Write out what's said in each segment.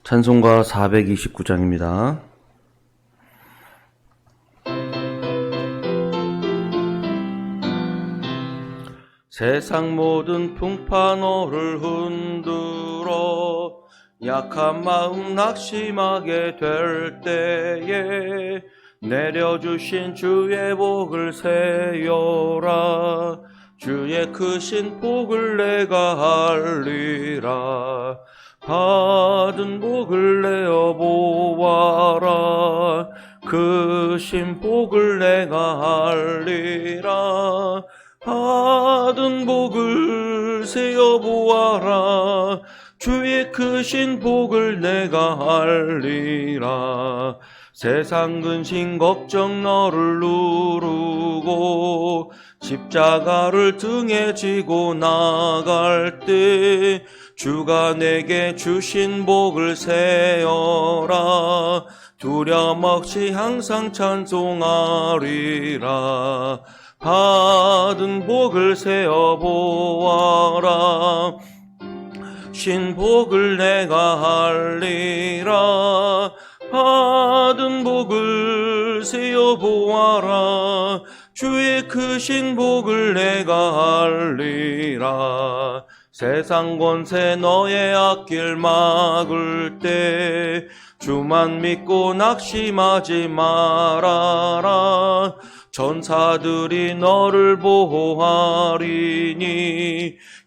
찬송가 429장입니다. 세상 모든 풍파 너를 흔들어 약한 마음 낙심하게 될 때에 내려주신 주의 복을 세어라. 주의 크신 복을 내가 알리라. 받은 복을 내어 보아라. 크신 복을 내가 알리라. 받은 복을 세어 보아라. 주의 크신 복을 내가 알리라. 세상 근심 걱정 너를 누르고 십자가를 등에 지고 나갈 때 주가 내게 주신 복을 세어라. 두려움 없이 항상 찬송하리라. 받은 복을 세어 보아라. 신복을 내가 알리라. 받은 복을 세어 보아라. 주의 크신 복을 내가 알리라. 세상 권세 너의 앞길 막을 때 주만 믿고 낙심하지 말아라. 전사들이 너를 보호하리니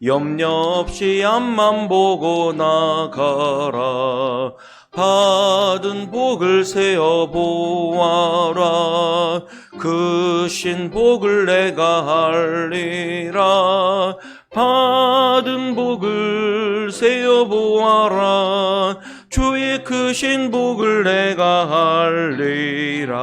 염려 없이 앞만 보고 나가라. 받은 복을 세어 보아라. 크신 복을 내가 알리라. 받은 복을 세어 보아라. 주의 크신 복을 내가 알리라.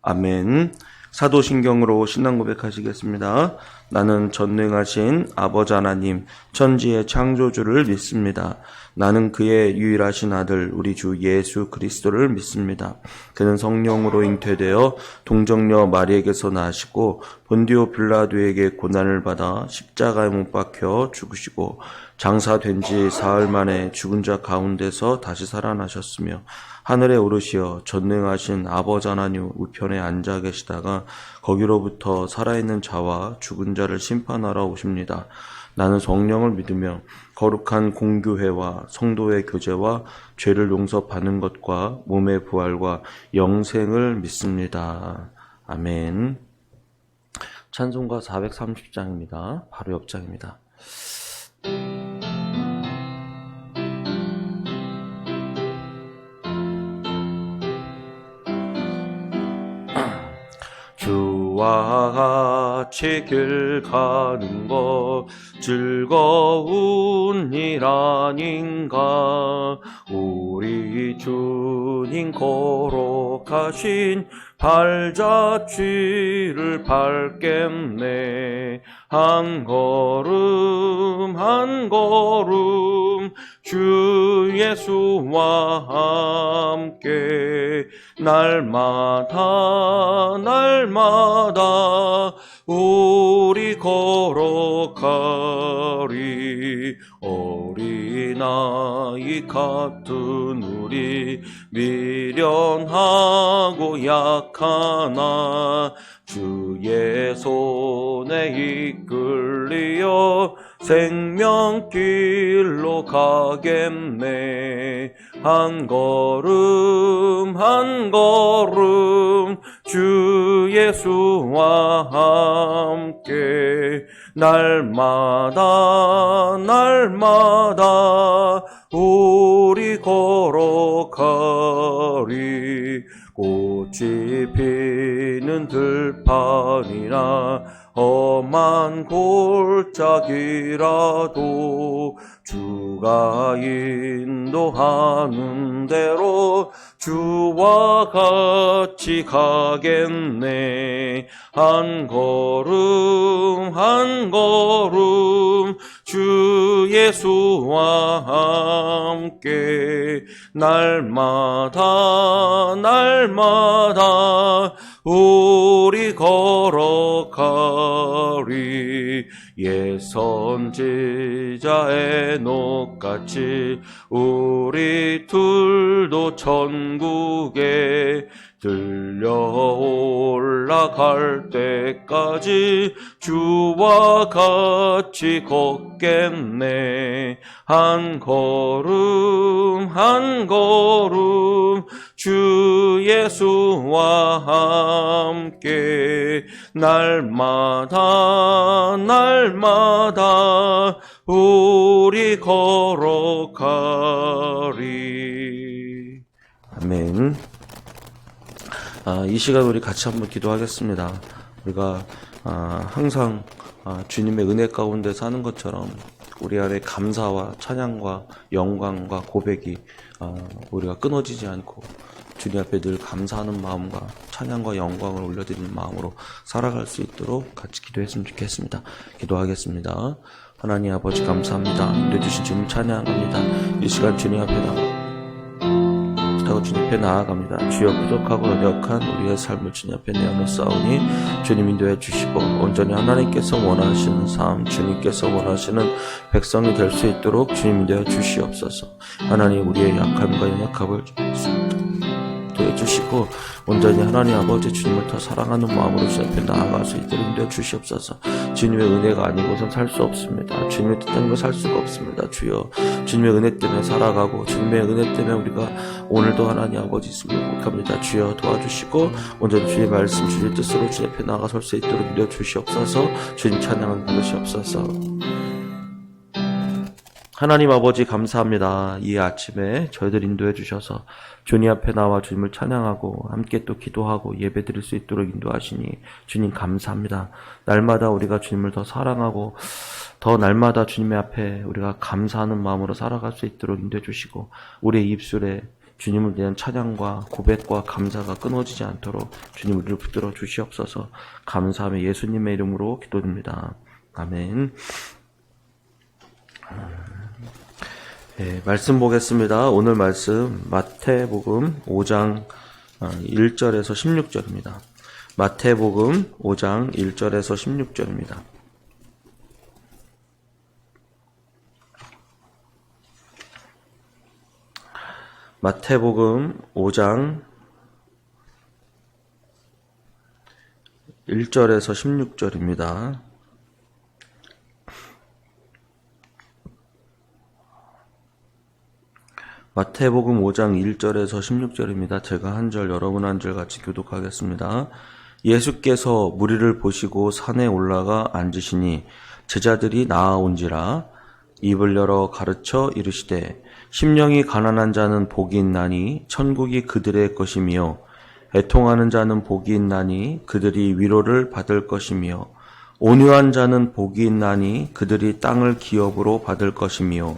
아멘. 사도신경으로 신앙 고백하시겠습니다. 나는 전능하신 아버지 하나님 천지의 창조주를 믿습니다. 나는 그의 유일하신 아들 우리 주 예수 그리스도를 믿습니다. 그는 성령으로 잉태되어 동정녀 마리에게서 나시고 본디오 빌라도에게 고난을 받아 십자가에 못 박혀 죽으시고 장사된 지 사흘 만에 죽은 자 가운데서 다시 살아나셨으며 하늘에 오르시어 전능하신 아버지 하나님 우편에 앉아 계시다가 거기로부터 살아있는 자와 죽은 자를 심판하러 오십니다. 나는 성령을 믿으며 거룩한 공교회와 성도의 교제와 죄를 용서받는 것과 몸의 부활과 영생을 믿습니다. 아멘. 찬송가 430장입니다. 바로 옆장입니다. 주와 같이 길 가는 것 즐거운 일 아닌가. 우리 주님 거룩하신 발자취를 밟겠네. 한 걸음 한 걸음 주 예수와 함께 날마다 날마다 우리 걸어가리. 어린아이 같은 우리 미련하고 약하나 주의 손에 이끌리어 생명길로 가겠네. 한 걸음 한 걸음 주 예수와 함께 날마다 날마다 우리 걸어가리. 꽃이 피는 들판이나 험한 골짜기라도 주가 인도하는 대로 주와 같이 가겠네. 한 걸음 한 걸음 주 주 예수와 함께 날마다 우리 걸어가리. 옛 선지자의 녹같이 우리 둘도 천국에 들려 올라갈 때까지 주와 같이 걷겠네. 한 걸음 주 예수와 함께 날마다 우리 걸어가리. 아멘. 이 시간 우리 같이 한번 기도하겠습니다. 우리가 항상 주님의 은혜 가운데 사는 것처럼 우리 안에 감사와 찬양과 영광과 고백이 우리가 끊어지지 않고 주님 앞에 늘 감사하는 마음과 찬양과 영광을 올려드리는 마음으로 살아갈 수 있도록 같이 기도했으면 좋겠습니다. 기도하겠습니다. 하나님 아버지 감사합니다. 인도해주신 주님 찬양합니다. 이 시간 주님 앞에 주님 앞에 나아갑니다. 주여 부족하고 연약한 우리의 삶을 주님 앞에 내어놓사오니 주님 인도해 주시고 온전히 하나님께서 원하시는 삶, 주님께서 원하시는 백성이 될 수 있도록 주님 인도해 주시옵소서. 하나님 우리의 약함과 연약함을 인도해 주시고 온전히 하나님 아버지 주님을 더 사랑하는 마음으로 주님 앞에 나아갈 수 있도록 인도해 주시옵소서. 주님의 은혜가 아니고선 살 수 없습니다. 주님의 뜻대로 살 수가 없습니다. 주여 주님의 은혜 때문에 살아가고 주님의 은혜 때문에 우리가 오늘도 하나님 아버지 있음을 고백합니다. 주여 도와주시고 온전히 주의 말씀 주의 뜻으로 주님 앞에 나아설 수 있도록 인도해 주시옵소서. 주님 찬양을 받으시옵소서. 하나님 아버지 감사합니다. 이 아침에 저희들 인도해 주셔서 주님 앞에 나와 주님을 찬양하고 함께 또 기도하고 예배 드릴 수 있도록 인도하시니 주님 감사합니다. 날마다 우리가 주님을 더 사랑하고 더 날마다 주님의 앞에 우리가 감사하는 마음으로 살아갈 수 있도록 인도해 주시고 우리의 입술에 주님을 대한 찬양과 고백과 감사가 끊어지지 않도록 주님 우리를 붙들어 주시옵소서. 감사하며 예수님의 이름으로 기도드립니다. 아멘. 네, 말씀 보겠습니다. 오늘 말씀 마태복음 5장 1절에서 16절입니다. 마태복음 5장 1절에서 16절입니다. 마태복음 5장 1절에서 16절입니다. 마태복음 5장 1절에서 16절입니다. 제가 한 절, 여러분 한 절 같이 교독하겠습니다. 예수께서 무리를 보시고 산에 올라가 앉으시니 제자들이 나아온지라 입을 열어 가르쳐 이르시되 심령이 가난한 자는 복이 있나니 천국이 그들의 것이며 애통하는 자는 복이 있나니 그들이 위로를 받을 것이며 온유한 자는 복이 있나니 그들이 땅을 기업으로 받을 것이며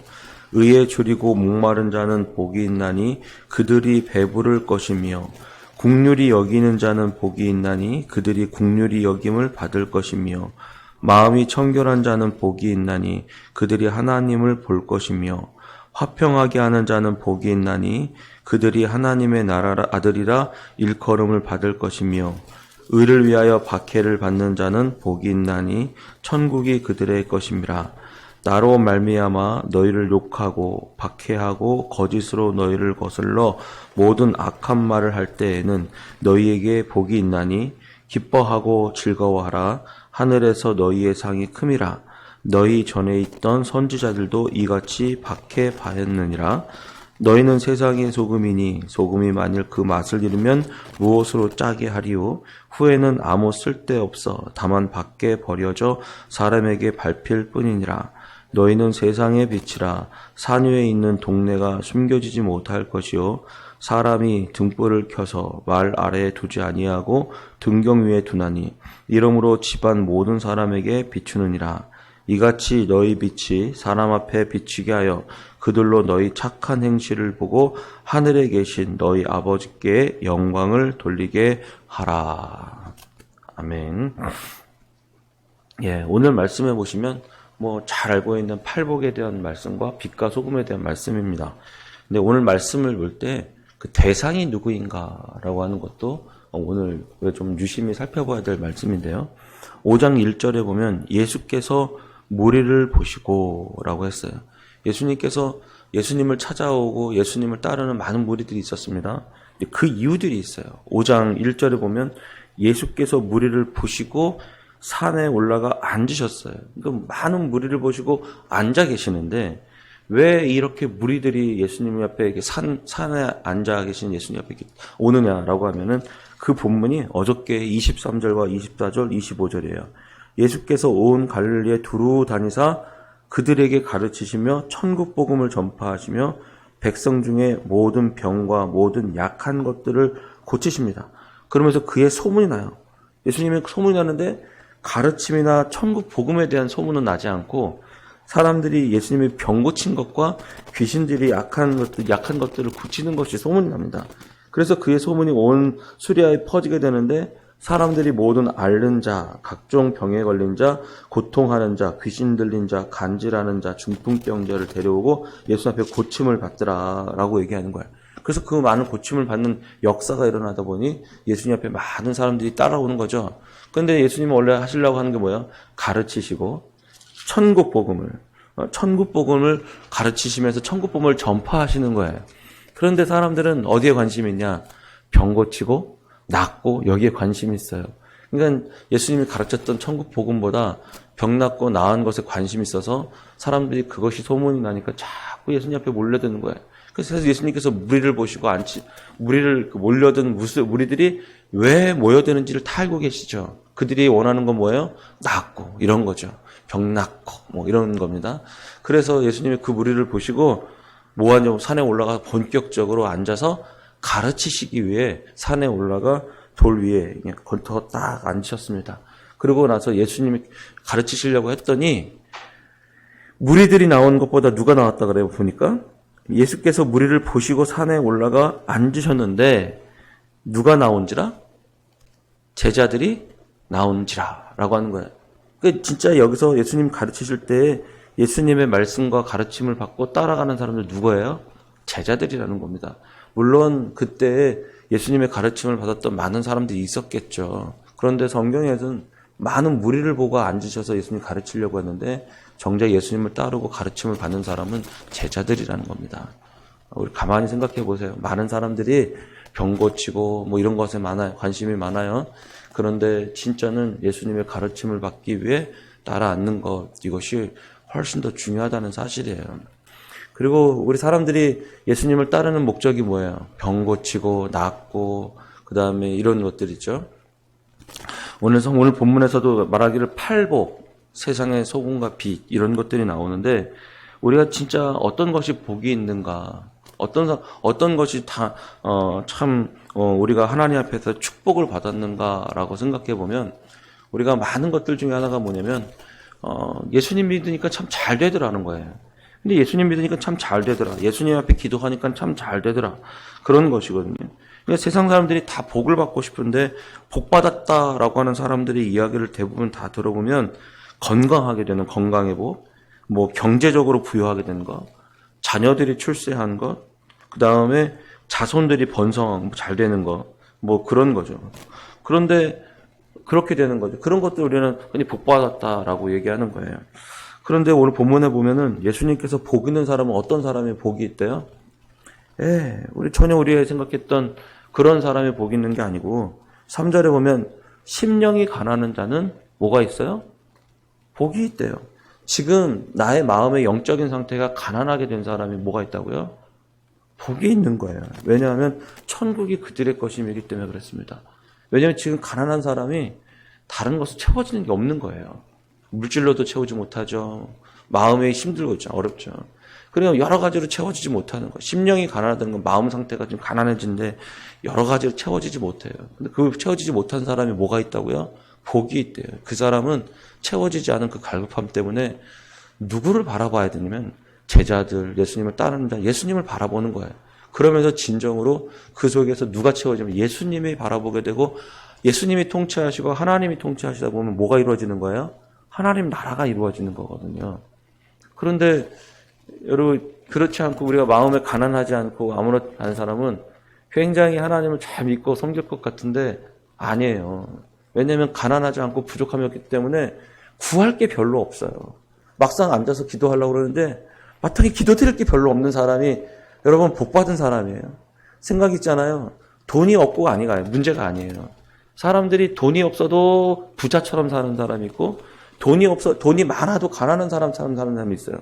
의에 줄이고 목마른 자는 복이 있나니 그들이 배부를 것이며 국률이 여기는 자는 복이 있나니 그들이 국률이 여김을 받을 것이며 마음이 청결한 자는 복이 있나니 그들이 하나님을 볼 것이며 화평하게 하는 자는 복이 있나니 그들이 하나님의 나라 아들이라 일컬음을 받을 것이며 의를 위하여 박해를 받는 자는 복이 있나니 천국이 그들의 것임이라. 나로 말미암아 너희를 욕하고 박해하고 거짓으로 너희를 거슬러 모든 악한 말을 할 때에는 너희에게 복이 있나니 기뻐하고 즐거워하라. 하늘에서 너희의 상이 큼이라. 너희 전에 있던 선지자들도 이같이 박해하였느니라. 너희는 세상의 소금이니 소금이 만일 그 맛을 잃으면 무엇으로 짜게 하리요. 후에는 아무 쓸데없어 다만 밖에 버려져 사람에게 밟힐 뿐이니라. 너희는 세상의 빛이라. 산 위에 있는 동네가 숨겨지지 못할 것이요 사람이 등불을 켜서 말 아래에 두지 아니하고 등경 위에 두나니 이러므로 집안 모든 사람에게 비추느니라. 이같이 너희 빛이 사람 앞에 비치게 하여 그들로 너희 착한 행실을 보고 하늘에 계신 너희 아버지께 영광을 돌리게 하라. 아멘. 예, 오늘 말씀해 보시면 뭐 잘 알고 있는 팔복에 대한 말씀과 빛과 소금에 대한 말씀입니다. 근데 오늘 말씀을 볼 때 그 대상이 누구인가라고 하는 것도 오늘 좀 유심히 살펴봐야 될 말씀인데요. 5장 1절에 보면 예수께서 무리를 보시고 라고 했어요. 예수님께서 예수님을 찾아오고 예수님을 따르는 많은 무리들이 있었습니다. 그 이유들이 있어요. 5장 1절에 보면 예수께서 무리를 보시고 산에 올라가 앉으셨어요. 그러니까 많은 무리를 보시고 앉아 계시는데 왜 이렇게 무리들이 예수님 옆에 이렇게 산에 앉아 계신 예수님 옆에 오느냐라고 하면은 그 본문이 어저께 23절과 24절, 25절이에요. 예수께서 온 갈릴리에 두루 다니사 그들에게 가르치시며 천국 복음을 전파하시며 백성 중에 모든 병과 모든 약한 것들을 고치십니다. 그러면서 그의 소문이 나요. 예수님의 소문이 나는데 가르침이나 천국 복음에 대한 소문은 나지 않고 사람들이 예수님이 병 고친 것과 귀신들이 약한 것들을 고치는 것이 소문이 납니다. 그래서 그의 소문이 온 수리아에 퍼지게 되는데 사람들이 모든 앓는 자, 각종 병에 걸린 자, 고통하는 자, 귀신 들린 자, 간질하는 자, 중풍병자를 데려오고 예수 앞에 고침을 받더라라고 얘기하는 거예요. 그래서 그 많은 고침을 받는 역사가 일어나다 보니 예수님 앞에 많은 사람들이 따라오는 거죠. 그런데 예수님은 원래 하시려고 하는 게 뭐예요? 가르치시고 천국 복음을 가르치시면서 천국 복음을 전파하시는 거예요. 그런데 사람들은 어디에 관심이 있냐? 병 고치고 낫고 여기에 관심이 있어요. 그러니까 예수님이 가르쳤던 천국 복음보다 병 낫고 나은 것에 관심이 있어서 사람들이 그것이 소문이 나니까 자꾸 예수님 앞에 몰려드는 거예요. 그래서 예수님께서 무리를 보시고 몰려든 무리들이 왜 모여드는지를 다 알고 계시죠. 그들이 원하는 건 뭐예요? 낫고 이런 거죠. 병 낫고 뭐 이런 겁니다. 그래서 예수님이 그 무리를 보시고 뭐하냐고 산에 올라가 본격적으로 앉아서 가르치시기 위해 산에 올라가 돌 위에 걸터 딱 앉으셨습니다. 그러고 나서 예수님이 가르치시려고 했더니 무리들이 나온 것보다 누가 나왔다 그래요? 보니까 예수께서 무리를 보시고 산에 올라가 앉으셨는데 누가 나온지라? 제자들이 나온지라 라고 하는 거예요. 그러니까 진짜 여기서 예수님 가르치실 때 예수님의 말씀과 가르침을 받고 따라가는 사람들 누구예요? 제자들이라는 겁니다. 물론 그때 예수님의 가르침을 받았던 많은 사람들이 있었겠죠. 그런데 성경에서는 많은 무리를 보고 앉으셔서 예수님 가르치려고 했는데 정작 예수님을 따르고 가르침을 받는 사람은 제자들이라는 겁니다. 우리 가만히 생각해 보세요. 많은 사람들이 병 고치고 뭐 이런 것에 관심이 많아요. 그런데 진짜는 예수님의 가르침을 받기 위해 따라 앉는 것, 이것이 훨씬 더 중요하다는 사실이에요. 그리고 우리 사람들이 예수님을 따르는 목적이 뭐예요? 병 고치고 낫고 그 다음에 이런 것들이죠. 오늘 본문에서도 말하기를 팔복, 세상의 소금과 빛 이런 것들이 나오는데 우리가 진짜 어떤 것이 복이 있는가, 어떤 것이 우리가 하나님 앞에서 축복을 받았는가라고 생각해 보면 우리가 많은 것들 중에 하나가 뭐냐면 예수님 믿으니까 참 잘 되더라는 거예요. 근데 예수님 믿으니까 참 잘 되더라. 예수님 앞에 기도하니까 참 잘 되더라. 그런 것이거든요. 그러니까 세상 사람들이 다 복을 받고 싶은데 복 받았다라고 하는 사람들의 이야기를 대부분 다 들어보면 건강하게 되는 건강의 복, 뭐 경제적으로 부유하게 되는 것, 자녀들이 출세한 것, 그 다음에 자손들이 번성하고 잘 되는 것, 뭐 그런 거죠. 그런데 그렇게 되는 거죠. 그런 것들 우리는 그냥 복 받았다라고 얘기하는 거예요. 그런데 오늘 본문에 보면은 예수님께서 복 있는 사람은 어떤 사람의 복이 있대요? 우리가 생각했던 그런 사람의 복이 있는 게 아니고 3절에 보면 심령이 가난한 자는 뭐가 있어요? 복이 있대요. 지금 나의 마음의 영적인 상태가 가난하게 된 사람이 뭐가 있다고요? 복이 있는 거예요. 왜냐하면 천국이 그들의 것임이기 때문에 그렇습니다. 왜냐하면 지금 가난한 사람이 다른 것을 채워지는 게 없는 거예요. 물질로도 채우지 못하죠. 마음이 힘들고 있죠. 어렵죠. 그리고 여러 가지로 채워지지 못하는 거예요. 심령이 가난하다는 건 마음 상태가 좀 가난해진데 여러 가지로 채워지지 못해요. 근데 그 채워지지 못한 사람이 뭐가 있다고요? 복이 있대요. 그 사람은 채워지지 않은 그 갈급함 때문에 누구를 바라봐야 되냐면 제자들, 예수님을 따르는 자, 예수님을 바라보는 거예요. 그러면서 진정으로 그 속에서 누가 채워지면 예수님이 바라보게 되고 예수님이 통치하시고 하나님이 통치하시다 보면 뭐가 이루어지는 거예요? 하나님 나라가 이루어지는 거거든요. 그런데 여러분 그렇지 않고 우리가 마음에 가난하지 않고 아무렇지 않은 사람은 굉장히 하나님을 잘 믿고 섬길 것 같은데 아니에요. 왜냐하면 가난하지 않고 부족함이 없기 때문에 구할 게 별로 없어요. 막상 앉아서 기도하려고 그러는데 마땅히 기도드릴 게 별로 없는 사람이 여러분 복받은 사람이에요. 생각 있잖아요. 돈이 없고가 아니가요. 문제가 아니에요. 사람들이 돈이 없어도 부자처럼 사는 사람이 있고 돈이 많아도 가난한 사람처럼 사는 사람이 있어요.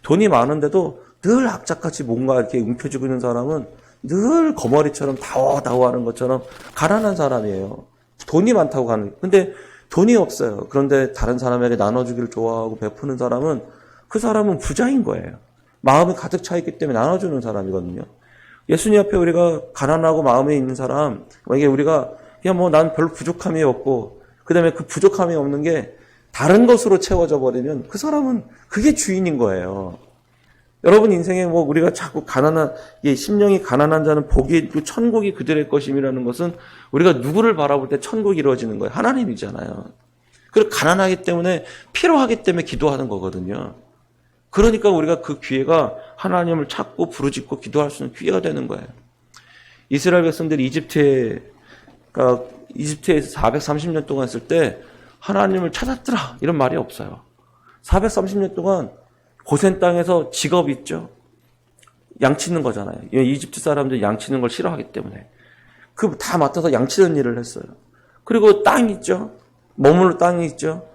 돈이 많은데도 늘 악착같이 뭔가 이렇게 움켜쥐고 있는 사람은 늘 거머리처럼 다워다워하는 것처럼 가난한 사람이에요. 돈이 많다고 가는. 근데 돈이 없어요. 그런데 다른 사람에게 나눠주기를 좋아하고 베푸는 사람은 그 사람은 부자인 거예요. 마음이 가득 차 있기 때문에 나눠주는 사람이거든요. 예수님 앞에 우리가 가난하고 마음에 있는 사람, 만약에 우리가 그냥 뭐 난 별로 부족함이 없고 그 다음에 그 부족함이 없는 게 다른 것으로 채워져 버리면 그 사람은 그게 주인인 거예요. 여러분 인생에 뭐 우리가 자꾸 심령이 가난한 자는 복이 천국이 그들의 것임이라는 것은 우리가 누구를 바라볼 때 천국이 이루어지는 거예요. 하나님이잖아요. 그리고 가난하기 때문에 필요하기 때문에 기도하는 거거든요. 그러니까 우리가 그 기회가 하나님을 찾고 부르짖고 기도할 수 있는 기회가 되는 거예요. 이스라엘 백성들이 이집트에서 430년 동안 있을 때 하나님을 찾았더라 이런 말이 없어요. 430년 동안 고센 땅에서 직업이 있죠. 양치는 거잖아요. 이집트 사람들이 양치는 걸 싫어하기 때문에. 그 다 맡아서 양치는 일을 했어요. 그리고 땅이 있죠. 머물러 땅이 있죠.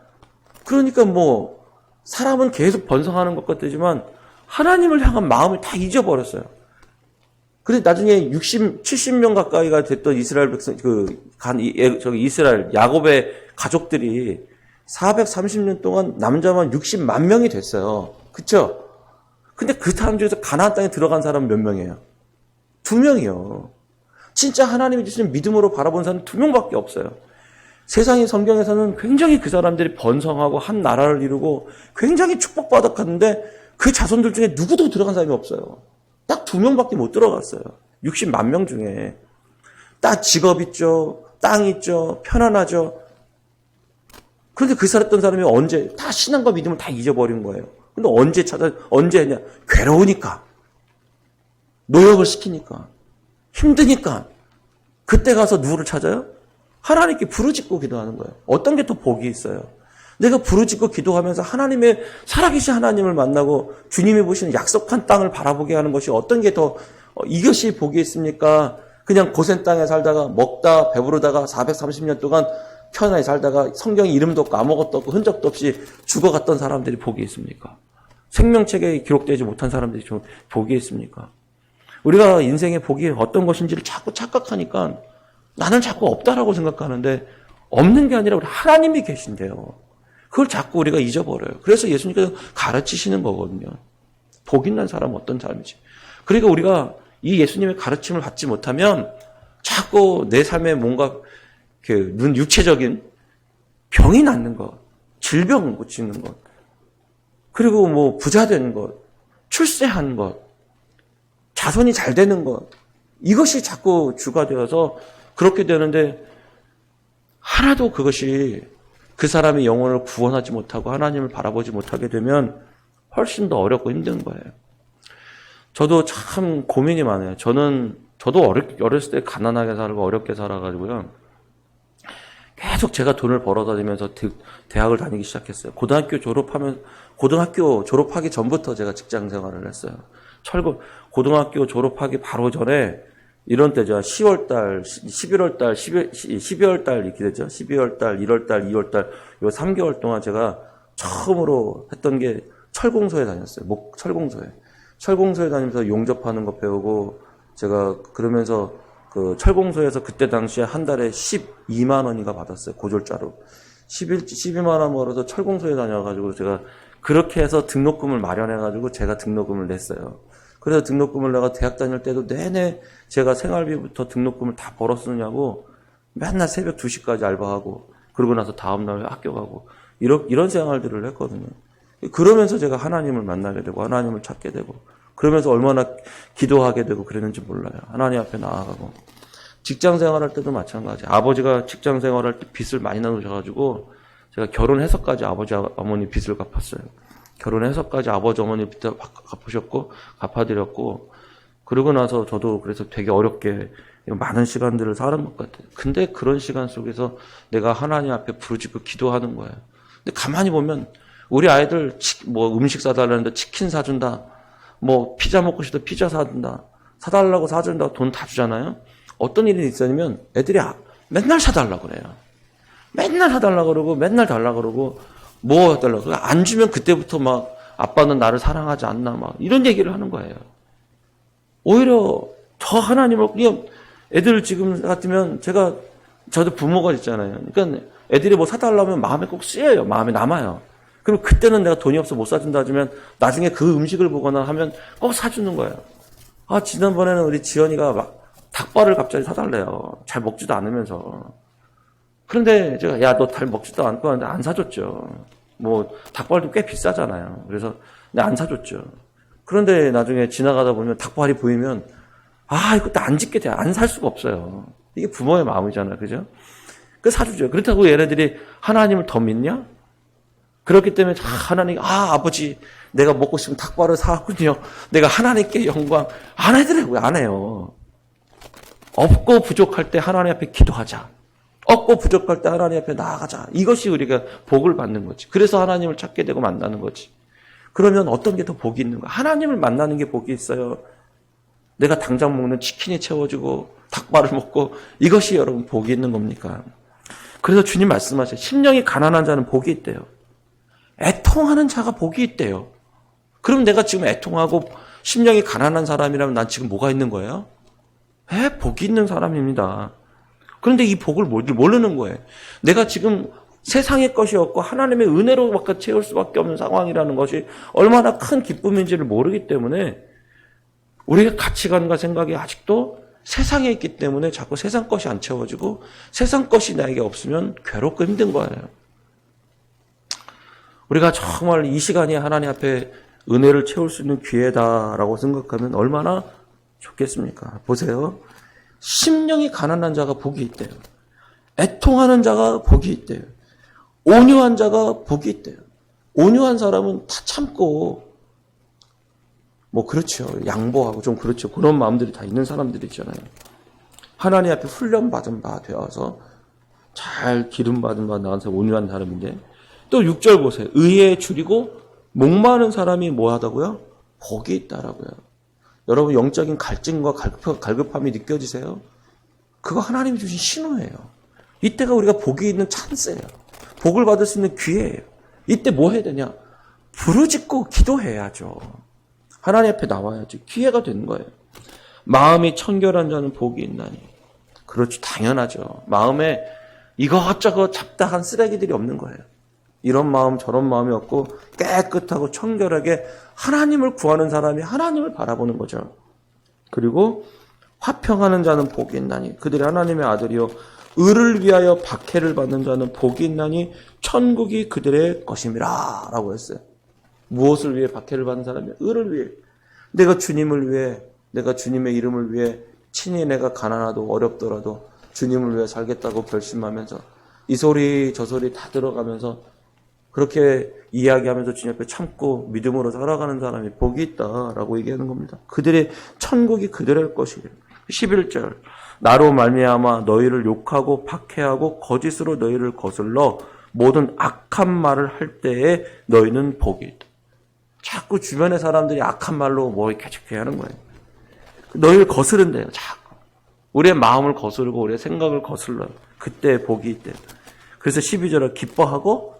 그러니까 뭐 사람은 계속 번성하는 것 같지만 하나님을 향한 마음을 다 잊어버렸어요. 그런데 나중에 70명 가까이가 됐던 이스라엘 백성, 이스라엘, 야곱의 가족들이 430년 동안 남자만 60만 명이 됐어요. 그쵸? 근데 그 사람 중에서 가나안 땅에 들어간 사람은 몇 명이에요? 2명이요. 진짜 하나님이 주신 믿음으로 바라본 사람은 2명밖에 없어요. 세상의 성경에서는 굉장히 그 사람들이 번성하고 한 나라를 이루고 굉장히 축복받았는데 그 자손들 중에 누구도 들어간 사람이 없어요. 딱 2명밖에 못 들어갔어요. 60만 명 중에. 딱 직업 있죠. 땅 있죠. 편안하죠. 그런데 그 살았던 사람이 언제 다 신앙과 믿음을 다 잊어버린 거예요. 근데 언제 했냐? 괴로우니까. 노역을 시키니까. 힘드니까. 그때 가서 누구를 찾아요? 하나님께 부르짖고 기도하는 거예요. 어떤 게 더 복이 있어요? 내가 부르짖고 기도하면서 하나님의 살아계신 하나님을 만나고 주님이 보시는 약속한 땅을 바라보게 하는 것이 어떤 게 더 이것이 복이 있습니까? 그냥 고센 땅에 살다가 먹다 배부르다가 430년 동안 편하게 살다가 성경에 이름도 없고 아무것도 없고 흔적도 없이 죽어갔던 사람들이 복이 있습니까? 생명책에 기록되지 못한 사람들이 복이 있습니까? 우리가 인생의 복이 어떤 것인지를 자꾸 착각하니까 나는 자꾸 없다라고 생각하는데 없는 게 아니라 우리 하나님이 계신데요. 그걸 자꾸 우리가 잊어버려요. 그래서 예수님께서 가르치시는 거거든요. 복 있는 사람은 어떤 사람이지. 그러니까 우리가 이 예수님의 가르침을 받지 못하면 자꾸 내 삶에 뭔가 육체적인 병이 낫는 것, 질병 고치는 것, 그리고 뭐 부자 되는 것, 출세한 것, 자손이 잘 되는 것, 이것이 자꾸 주가 되어서 그렇게 되는데 하나도 그것이 그 사람의 영혼을 구원하지 못하고 하나님을 바라보지 못하게 되면 훨씬 더 어렵고 힘든 거예요. 저도 참 고민이 많아요. 저도 어렸을 때 가난하게 살고 어렵게 살아가지고요. 계속 제가 돈을 벌어 다니면서 대학을 다니기 시작했어요. 고등학교 졸업하기 전부터 제가 직장 생활을 했어요. 고등학교 졸업하기 바로 전에 이런 때죠. 10월달, 11월달, 12월달 이렇게 되죠. 12월달, 1월달, 2월달 요 3개월 동안 제가 처음으로 했던 게 철공소에 다녔어요. 철공소에 다니면서 용접하는 거 배우고 제가 그러면서 그 철공소에서 그때 당시에 한 달에 12만 원인가 받았어요. 고졸자로. 12만 원 벌어서 철공소에 다녀가지고 제가 그렇게 해서 등록금을 마련해가지고 제가 등록금을 냈어요. 그래서 등록금을 내가 대학 다닐 때도 내내 제가 생활비부터 등록금을 다 벌어 쓰느냐고 맨날 새벽 2시까지 알바하고 그러고 나서 다음날 학교 가고 이런 생활들을 했거든요. 그러면서 제가 하나님을 만나게 되고 하나님을 찾게 되고 그러면서 얼마나 기도하게 되고 그랬는지 몰라요. 하나님 앞에 나아가고. 직장 생활할 때도 마찬가지. 아버지가 직장 생활할 때 빚을 많이 나누셔가지고 제가 결혼해서까지 아버지 어머니 빚을 갚았어요. 결혼해서까지 아버지 어머니 빚을 갚아드렸고, 그러고 나서 저도 그래서 되게 어렵게 많은 시간들을 사는 것 같아요. 근데 그런 시간 속에서 내가 하나님 앞에 부르짖고 기도하는 거예요. 근데 가만히 보면 우리 아이들 뭐 음식 사달라는데 치킨 사준다, 뭐 피자 먹고 싶다 피자 사준다, 사달라고 사준다 돈 다 주잖아요. 어떤 일이 있었냐면 애들이 맨날 사달라고 그래요. 맨날 사달라고 그러고 맨날 달라고 그러고 뭐 해달라고. 안 주면 그때부터 막 아빠는 나를 사랑하지 않나 막 이런 얘기를 하는 거예요. 오히려 저 하나님을 그냥 애들 지금 같으면 저도 부모가 있잖아요. 그러니까 애들이 뭐 사달라면 마음에 꼭 쓰여요. 마음에 남아요. 그럼 그때는 내가 돈이 없어 못 사준다 하지만 나중에 그 음식을 보거나 하면 꼭 사주는 거예요. 지난번에는 우리 지연이가 막 닭발을 갑자기 사달래요. 잘 먹지도 않으면서. 그런데 제가 야, 너 잘 먹지도 않고 하는데 안 사줬죠. 뭐 닭발도 꽤 비싸잖아요. 그래서 안 사줬죠. 그런데 나중에 지나가다 보면 닭발이 보이면 이것도 안 짓게 돼. 안 살 수가 없어요. 이게 부모의 마음이잖아요. 그죠? 그 사주죠. 그렇다고 얘네들이 하나님을 더 믿냐? 그렇기 때문에 하나님, 아버지, 내가 먹고 싶은 닭발을 사왔군요. 내가 하나님께 영광 안 해드리고요. 안 해요. 없고 부족할 때 하나님 앞에 기도하자. 없고 부족할 때 하나님 앞에 나아가자. 이것이 우리가 복을 받는 거지. 그래서 하나님을 찾게 되고 만나는 거지. 그러면 어떤 게 더 복이 있는 거야? 하나님을 만나는 게 복이 있어요. 내가 당장 먹는 치킨이 채워지고 닭발을 먹고 이것이 여러분 복이 있는 겁니까? 그래서 주님 말씀하세요. 심령이 가난한 자는 복이 있대요. 애통하는 자가 복이 있대요. 그럼 내가 지금 애통하고 심령이 가난한 사람이라면 난 지금 뭐가 있는 거예요? 복이 있는 사람입니다. 그런데 이 복을 모르는 거예요. 내가 지금 세상의 것이 없고 하나님의 은혜로밖에 채울 수밖에 없는 상황이라는 것이 얼마나 큰 기쁨인지를 모르기 때문에 우리의 가치관과 생각이 아직도 세상에 있기 때문에 자꾸 세상 것이 안 채워지고 세상 것이 나에게 없으면 괴롭고 힘든 거예요. 우리가 정말 이 시간이 하나님 앞에 은혜를 채울 수 있는 기회다라고 생각하면 얼마나 좋겠습니까? 보세요. 심령이 가난한 자가 복이 있대요. 애통하는 자가 복이 있대요. 온유한 자가 복이 있대요. 온유한 사람은 다 참고 뭐 그렇죠. 양보하고 좀 그렇죠. 그런 마음들이 다 있는 사람들이 있잖아요. 하나님 앞에 훈련받은 바 되어서 잘 기름받은 바 나와서 온유한 사람인데 또 6절 보세요. 의에 줄이고 목마른 사람이 뭐 하다고요? 복이 있다라고요. 여러분 영적인 갈증과 갈급함이 느껴지세요? 그거 하나님이 주신 신호예요. 이때가 우리가 복이 있는 찬스예요. 복을 받을 수 있는 기회예요. 이때 뭐 해야 되냐? 부르짖고 기도해야죠. 하나님 앞에 나와야죠. 기회가 되는 거예요. 마음이 청결한 자는 복이 있나니. 그렇죠. 당연하죠. 마음에 이것저것 잡다한 쓰레기들이 없는 거예요. 이런 마음 저런 마음이 없고 깨끗하고 청결하게 하나님을 구하는 사람이 하나님을 바라보는 거죠. 그리고 화평하는 자는 복이 있나니 그들이 하나님의 아들이요 의를 위하여 박해를 받는 자는 복이 있나니 천국이 그들의 것임이라 라고 했어요. 무엇을 위해 박해를 받는 사람이? 의를 위해. 내가 주님을 위해, 내가 주님의 이름을 위해 친히 내가 가난하도 어렵더라도 주님을 위해 살겠다고 결심하면서 이 소리 저 소리 다 들어가면서 그렇게 이야기하면서 주님 앞에 참고 믿음으로 살아가는 사람이 복이 있다라고 얘기하는 겁니다. 그들의 천국이 그들의 것이에요. 11절 나로 말미암아 너희를 욕하고 박해하고 거짓으로 너희를 거슬러 모든 악한 말을 할 때에 너희는 복이 있다. 자꾸 주변의 사람들이 악한 말로 뭐 계속해 하는 거예요. 너희를 거스른대요. 자꾸. 우리의 마음을 거스르고 우리의 생각을 거슬러요. 그때 복이 있대요. 그래서 12절에 기뻐하고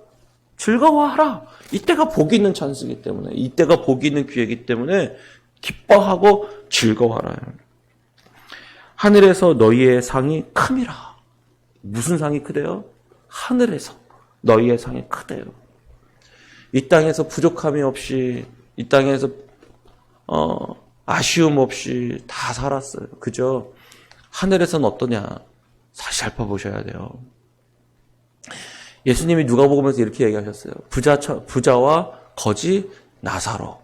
즐거워하라. 이때가 복이 있는 찬스이기 때문에 이때가 복이 있는 기회이기 때문에 기뻐하고 즐거워하라. 하늘에서 너희의 상이 큼이라. 무슨 상이 크대요? 하늘에서 너희의 상이 크대요. 이 땅에서 부족함이 없이 이 땅에서 아쉬움 없이 다 살았어요. 그죠? 하늘에서는 어떠냐? 다시 살펴보셔야 돼요. 예수님이 누가복음에서 이렇게 얘기하셨어요. 부자와 거지 나사로.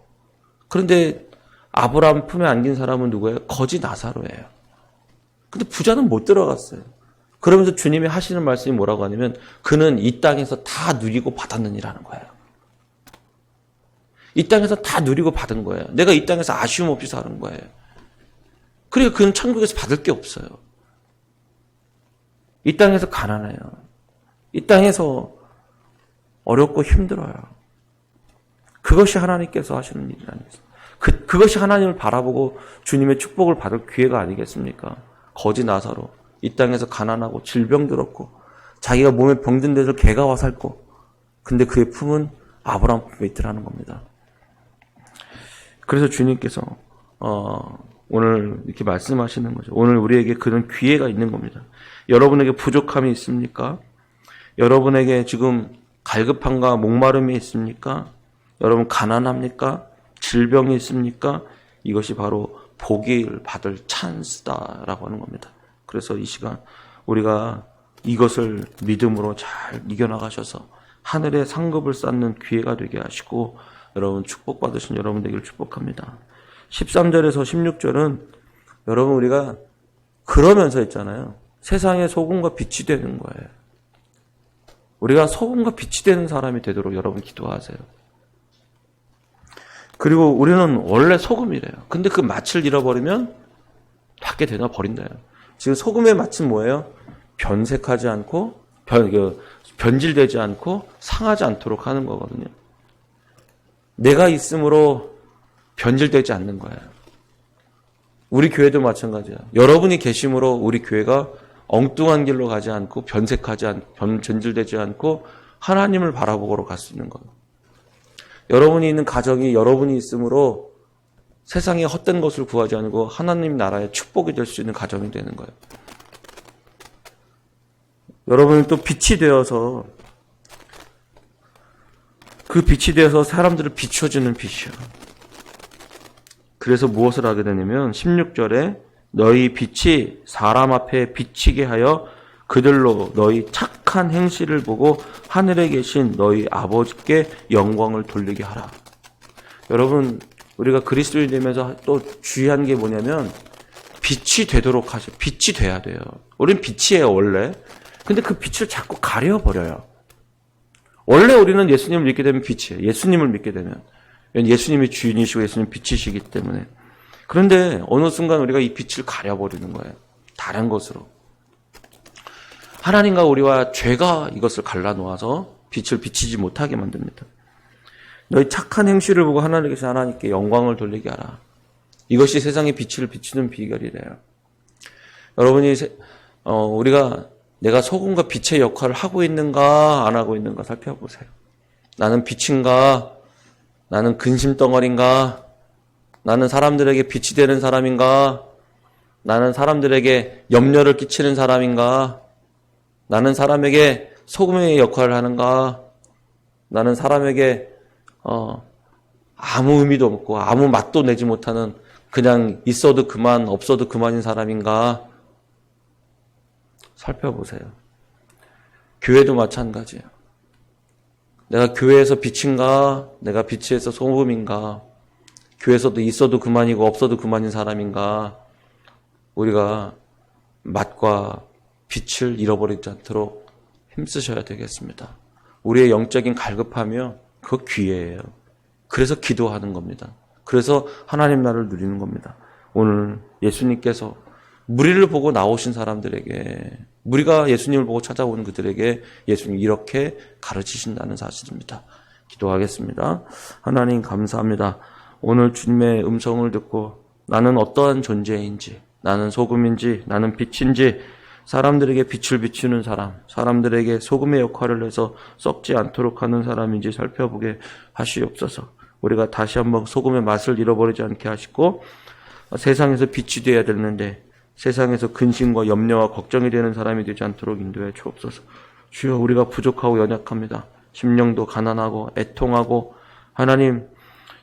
그런데 아브라함 품에 안긴 사람은 누구예요? 거지 나사로예요. 근데 부자는 못 들어갔어요. 그러면서 주님이 하시는 말씀이 뭐라고 하냐면 그는 이 땅에서 다 누리고 받았느니라는 거예요. 이 땅에서 다 누리고 받은 거예요. 내가 이 땅에서 아쉬움 없이 사는 거예요. 그리고 그는 천국에서 받을 게 없어요. 이 땅에서 가난해요. 이 땅에서 어렵고 힘들어요. 그것이 하나님께서 하시는 일이라는 것입니다. 그것이 하나님을 바라보고 주님의 축복을 받을 기회가 아니겠습니까? 거지 나사로 이 땅에서 가난하고 질병들었고 자기가 몸에 병든 데서 개가 와 살고 근데 그의 품은 아브라함 품에 있더라는 겁니다. 그래서 주님께서 오늘 이렇게 말씀하시는 거죠. 오늘 우리에게 그런 기회가 있는 겁니다. 여러분에게 부족함이 있습니까? 여러분에게 지금 갈급함과 목마름이 있습니까? 여러분 가난합니까? 질병이 있습니까? 이것이 바로 복을 받을 찬스다라고 하는 겁니다. 그래서 이 시간 우리가 이것을 믿음으로 잘 이겨나가셔서 하늘의 상급을 쌓는 기회가 되게 하시고 여러분 축복받으신 여러분 되기를 축복합니다. 13절에서 16절은 여러분 우리가 그러면서 했잖아요. 세상의 소금과 빛이 되는 거예요. 우리가 소금과 빛이 되는 사람이 되도록 여러분 기도하세요. 그리고 우리는 원래 소금이래요. 근데 그 맛을 잃어버리면 밖에 되나 버린다요. 지금 소금의 맛은 뭐예요? 변색하지 않고 변질되지 않고 상하지 않도록 하는 거거든요. 내가 있음으로 변질되지 않는 거예요. 우리 교회도 마찬가지야. 여러분이 계심으로 우리 교회가 엉뚱한 길로 가지 않고 변색하지 않고 변질되지 않고 하나님을 바라보고 갈 수 있는 거예요. 여러분이 있는 가정이 여러분이 있음으로 세상에 헛된 것을 구하지 않고 하나님 나라의 축복이 될 수 있는 가정이 되는 거예요. 여러분이 또 빛이 되어서 그 빛이 되어서 사람들을 비춰주는 빛이요. 그래서 무엇을 하게 되냐면 16절에 너희 빛이 사람 앞에 비치게 하여 그들로 너희 착한 행실을 보고 하늘에 계신 너희 아버지께 영광을 돌리게 하라. 여러분 우리가 그리스도인이 되면서 또 주의한 게 뭐냐면 빛이 되도록 하죠. 빛이 돼야 돼요. 우리는 빛이에요 원래. 근데 그 빛을 자꾸 가려버려요. 원래 우리는 예수님을 믿게 되면 빛이에요. 예수님을 믿게 되면. 예수님이 주인이시고 예수님 빛이시기 때문에. 그런데 어느 순간 우리가 이 빛을 가려버리는 거예요. 다른 것으로. 하나님과 우리와 죄가 이것을 갈라놓아서 빛을 비치지 못하게 만듭니다. 너희 착한 행실을 보고 하나님께서 하나님께 영광을 돌리게 하라. 이것이 세상의 빛을 비추는 비결이래요. 여러분이 내가 소금과 빛의 역할을 하고 있는가 안 하고 있는가 살펴보세요. 나는 빛인가? 나는 근심덩어리인가? 나는 사람들에게 빛이 되는 사람인가? 나는 사람들에게 염려를 끼치는 사람인가? 나는 사람에게 소금의 역할을 하는가? 나는 사람에게 아무 의미도 없고 아무 맛도 내지 못하는 그냥 있어도 그만 없어도 그만인 사람인가? 살펴보세요. 교회도 마찬가지예요. 내가 교회에서 빛인가? 내가 빛에서 소금인가? 교회에서도 있어도 그만이고 없어도 그만인 사람인가? 우리가 맛과 빛을 잃어버리지 않도록 힘쓰셔야 되겠습니다. 우리의 영적인 갈급하며 그거 기회예요. 그래서 기도하는 겁니다. 그래서 하나님 나라를 누리는 겁니다. 오늘 예수님께서 무리를 보고 나오신 사람들에게 무리가 예수님을 보고 찾아오는 그들에게 예수님이 이렇게 가르치신다는 사실입니다. 기도하겠습니다. 하나님 감사합니다. 오늘 주님의 음성을 듣고 나는 어떠한 존재인지 나는 소금인지 나는 빛인지 사람들에게 빛을 비추는 사람, 사람들에게 소금의 역할을 해서 썩지 않도록 하는 사람인지 살펴보게 하시옵소서. 우리가 다시 한번 소금의 맛을 잃어버리지 않게 하시고 세상에서 빛이 되어야 되는데 세상에서 근심과 염려와 걱정이 되는 사람이 되지 않도록 인도해 주옵소서. 주여 우리가 부족하고 연약합니다. 심령도 가난하고 애통하고 하나님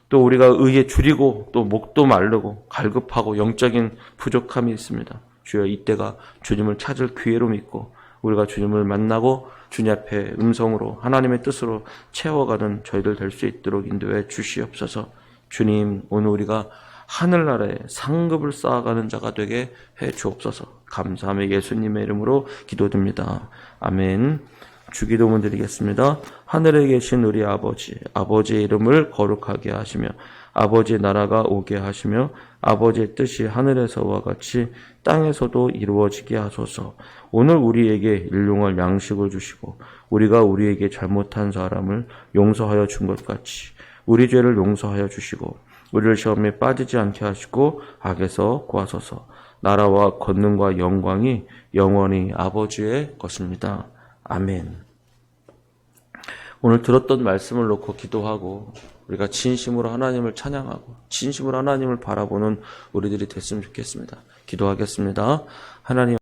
또 우리가 의에 줄이고 또 목도 마르고 갈급하고 영적인 부족함이 있습니다. 주여 이때가 주님을 찾을 기회로 믿고 우리가 주님을 만나고 주님 앞에 음성으로 하나님의 뜻으로 채워가는 저희들 될 수 있도록 인도해 주시옵소서. 주님 오늘 우리가 하늘나라에 상급을 쌓아가는 자가 되게 해 주옵소서. 감사함에 예수님의 이름으로 기도드립니다. 아멘. 주기도문 드리겠습니다. 하늘에 계신 우리 아버지, 아버지의 이름을 거룩하게 하시며 아버지의 나라가 오게 하시며 아버지의 뜻이 하늘에서와 같이 땅에서도 이루어지게 하소서. 오늘 우리에게 일용할 양식을 주시고 우리가 우리에게 잘못한 사람을 용서하여 준 것 같이 우리 죄를 용서하여 주시고 우리를 시험에 빠지지 않게 하시고 악에서 구하소서. 나라와 권능과 영광이 영원히 아버지의 것입니다. 아멘. 오늘 들었던 말씀을 놓고 기도하고 우리가 진심으로 하나님을 찬양하고 진심으로 하나님을 바라보는 우리들이 됐으면 좋겠습니다. 기도하겠습니다. 하나님